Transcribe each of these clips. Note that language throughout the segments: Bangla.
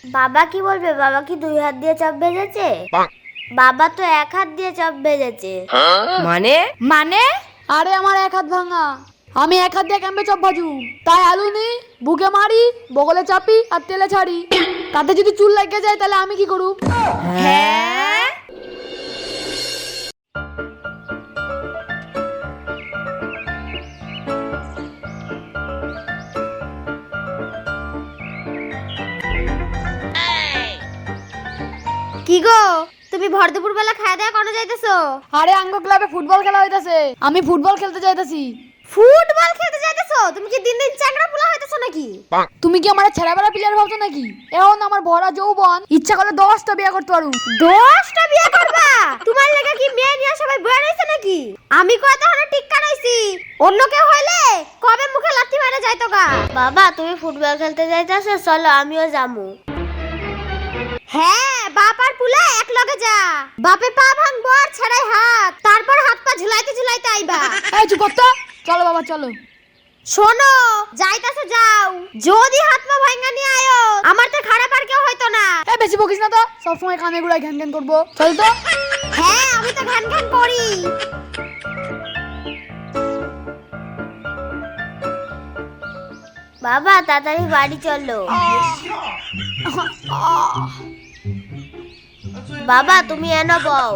বাবা কি বলবে? বাবা কি 2 হাত দিয়ে চপ ভেজেছে? বাবা তো 1 হাত দিয়ে চপ ভেজেছে। মানে? মানে? আরে আমার 1 হাত ভাঙা, আমি 1 হাত দিয়ে কেমবে চপ ভাজু? তাই আলু নি, বুকে মারি, বগলে চাপি আর তেলে ছাড়ি। তাতে যদি চুল লেগে যায় তাহলে আমি কি করব? হ্যাঁ? কি গো, তুমি ভর দুপুর বেলা খাওয়া দাওয়া কোনো যাইতেছো? আরে আঙ্গ ক্লাবে ফুটবল খেলা হইতাছে, আমি ফুটবল খেলতে যাইতাছি। ফুটবল খেলতে যাইতেছো? তুমি কি দিন দিন চ্যাংড়া পোলা হইতেছো নাকি? তুমি কি আমার ছেলেবেলা প্লেয়ার ভাবছো নাকি? এখন আমার ভরা যৌবন, ইচ্ছা করলে 10টা বিয়ে করতে পারু। 10টা বিয়ে করবা? তোমার লাগা কি মেয়ে নিয়ে সবাই বয়ে রইছে নাকি? আমি কত হলো টিক্কা রইছি, অন্য কেউ হইলে কবে মুখে লাথি মারা যাইতো গা। বাবা তুমি ফুটবল খেলতে যাইতাছো, চলো আমিও যামু। হ্যাঁ, বাপ আর পুলা এক লগে যা। বাপে পা ভাঙবো আর ছেড়াই হাত, তারপর হাত পা ঝুলাইতে ঝুলাইতে আইবা। এই চুপ করতো, চলো বাবা চলো। শোনো, যাইতাছো যাও, যদি হাত পা ভাঙা নিয়ে আয়ো, আমার তো খারাপ আর কেউ হইতো না। এই বেশি বকিস না তো, সবসময় কানে গুড়ায় ঘ্যান ঘ্যান করবো, চল তো। হ্যাঁ, আমি তো ঘ্যান ঘ্যান করি। বাবা তাড়াতাড়ি বাড়ি চলো। বাবা তুমি এনো বউ।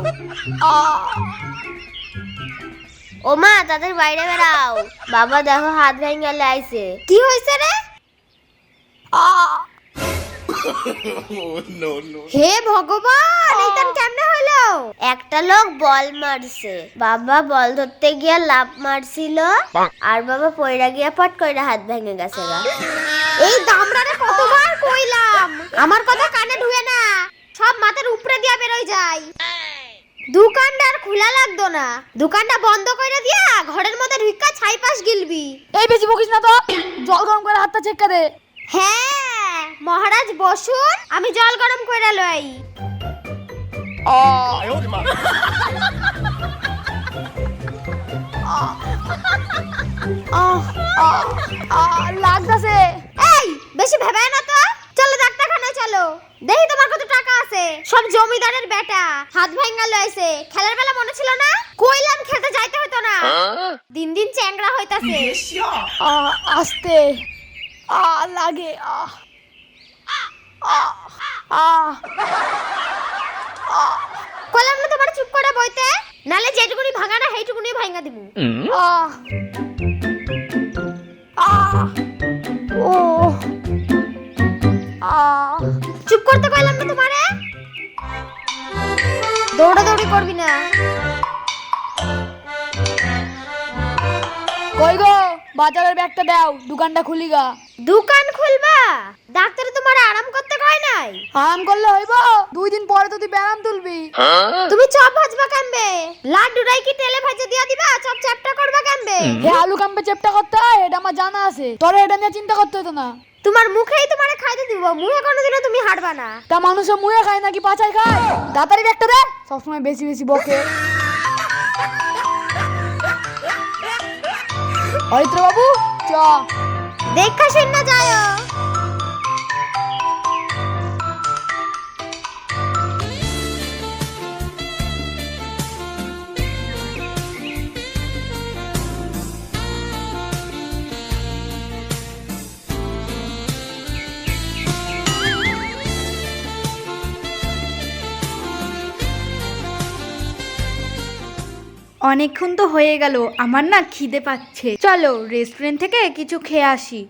ও মা তাড়াতাড়ি বাইরে বেরাও। বাবা দেখো হাত ভেঙে লাইছে। কি হয়েছে রে? হে ভগবান, এইটা কেমনে হলো? একটা লোক বল মারছে, বাবা বল ধরতে গিয়ে লাফ মারছিল, আর বাবা পয়রা গিয়া পট কইরা হাত ভেঙে গেছে গা। এই দামড়ারে কতবার কইলাম, আমার কথা কানে ঢুকে না, সব মাথার উপরে দিয়া বেরোয় যায়। দোকানদার খোলা লাগতো না, দোকানটা বন্ধ করে দিয়া ঘরের মধ্যে ঢুকা ছাই পাশ গিলবি। এই বেশি বকিস না তো, জল গরম করে হাতটা চেক্কা দে। হ্যাঁ মহারাজ বসুন, আমি জল গরম করে লই। লাগতাছে। এই বেশি ভেবায় না তো, চলো ডাক্তারখানায় চলো, দেখি তোমার কত টাকা আছে। সব জমিদারের বেটা, হাত ভাঙা লইছে, খেলার বেলা মনে ছিল না? কইলাম খেলতে যাইতে হতো না, দিন দিন চ্যাংড়া হইতাছে। আস্তে লাগে। কইলাম না তোমার চুপ করে বইতে, নালে যেটুকুনি ভাঙা না সেইটুকুনি ভাঙা দিমু। ও চুপ করতে কইলাম না তোমারে, দৌড়াদৌড়ি করবি না। কই গো, বাজারের ব্যাগটা দাও, দোকানটা খুলি গা। দোকান খুলবা? ডাক্তার তোমার আরাম করতে কয় নাই? আরাম করলে হইব? 2 দিন পরে তো তুই ব্যায়াম তুলবি। তুমি চপ ভাজবা কেমবে? লাড্ডুরাই কি তেলে ভেজে দিয়া দিবা? চপ চ্যাপটা করবা কেমবে? হে আলু কাম্পে চেপটা করতে হয়, এটা আমার জানা আছে, তোরে এটা নিয়ে চিন্তা করতে হতো না। তোমার মুখেই তোমারে খাইতে দিব, মুখে কোনোদিনও তুমি হাঁটবা না। তা মানুষে মুয়ে খায় নাকি পাছায় খায়? তাড়াতাড়ি ব্যাগটা দে, সবসময় বেশি বেশি বকে। হরিত্র বাবু চ। দেখা শুন না যায়। অনেকক্ষণ তো হয়ে গেল, আমার না খিদে পাচ্ছে, চলো রেস্টুরেন্ট থেকে কিছু খেয়ে আসি।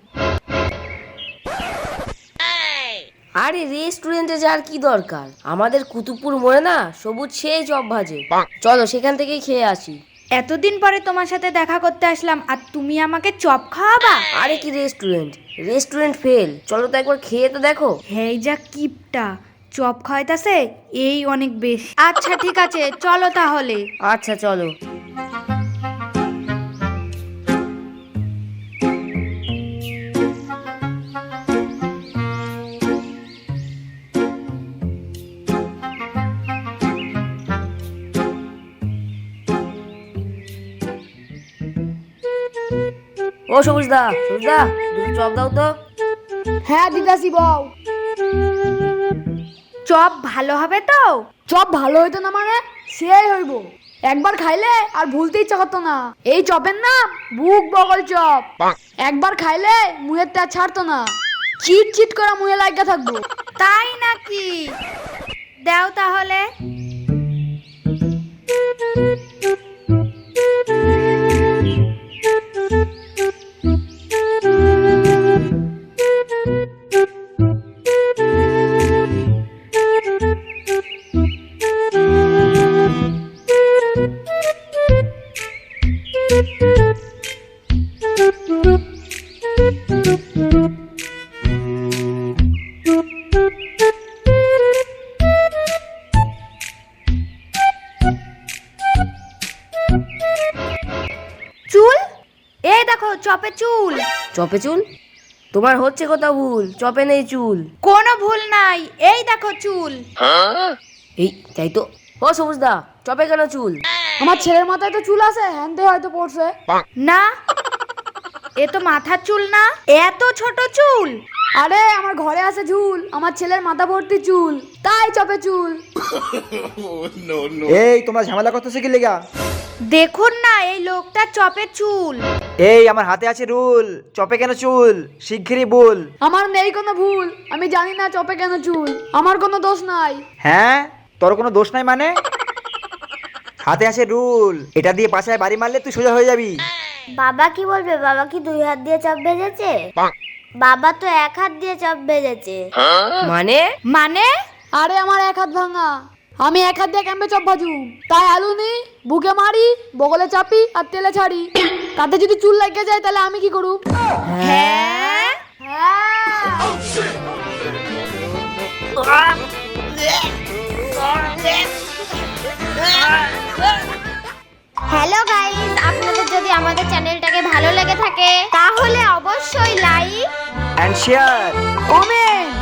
আরে রেস্টুরেন্টে যাওয়ার কি দরকার? আমাদের কুতুবপুর মোড়ে না সবুজ সেই চপ ভাজে, চলো সেখান থেকেই খেয়ে আসি। এতদিন পরে তোমার সাথে দেখা করতে আসলাম আর তুমি আমাকে চপ খাওয়াবা? আরে কি রেস্টুরেন্ট, রেস্টুরেন্ট ফেল, চলো তো একবার খেয়ে তো দেখো। হেই যা কিপটা, চপ খাওয়াইতাছে এই অনেক বেশি। আচ্ছা ঠিক আছে চলো তাহলে। আচ্ছা চলো। ও সবুজ দা, দুটো চপ দাও তো। হ্যাঁ দিদাসি বউ। চপ ভালো হবে তো? চপ ভালো হইতো না মানে সেই হইব। একবার খাইলে আর ভুলতে ইচ্ছা করতো না। এই চপের নাম বুক বগল চপ। একবার খাইলে মুয়ের তা ছাড়তো না, চিট চিট করা মুয়ে লাগা থাকবো। তাই নাকি? দাও তাহলে। চুল, এই দেখো চপে চুল। চপে চুল? তোমার হচ্ছে কথা ভুল, চপে নেই চুল। কোনো ভুল নাই, এই দেখো চুল। এই তাই তো। ও সবুজদা, চপে কেন চুল? আমার ছেলের মাথায় তো চুল আছে, হ্যান্ডে হয়তো পড়ছে। না, এ তো মাথার চুল না, এত ছোট চুল। আরে আমার ঘরে আছে ঝুল, আমার ছেলের মাথা ভর্তি চুল, তাই চপে চুল। এই তোমরা ঝামেলা করতেছো কি লেগা? দেখুন না এই লোকটা চপে চুল। এই আমার হাতে আছে রুল, চপে কেন চুল শিগগিরই বল। আমার নেই কোনো ভুল, আমি জানি না চপে কেন চুল, আমার কোনো দোষ নাই। হ্যাঁ, তোর কোনো দোষ নাই মানে? হাতে আছে রুল, এটা দিয়ে পাছায় বাড়ি মারলে তুই সোজা হয়ে যাবি। বাবা কি বলবে? বাবা কি 2 হাত দিয়ে চপ ভেজেছে? বাবা তো 1 হাত দিয়ে চপ ভেজেছে। মানে? মানে? আরে আমার 1 হাত ভাঙা, আমি 1 হাত দিয়ে কেমবে চপ ভাজুম? তাই আলু নি, বুকে মারি, বগলে চাপি আর তেলে ছাড়ি। তাতে যদি চুল লেগে যায় তাহলে আমি কি করব? হ্যাঁ, হ্যালো গাইস, আপনাদের যদি আমাদের চ্যানেলটাকে ভালো লেগে থাকে তাহলে অবশ্যই লাইক এন্ড শেয়ার। কমেন্ট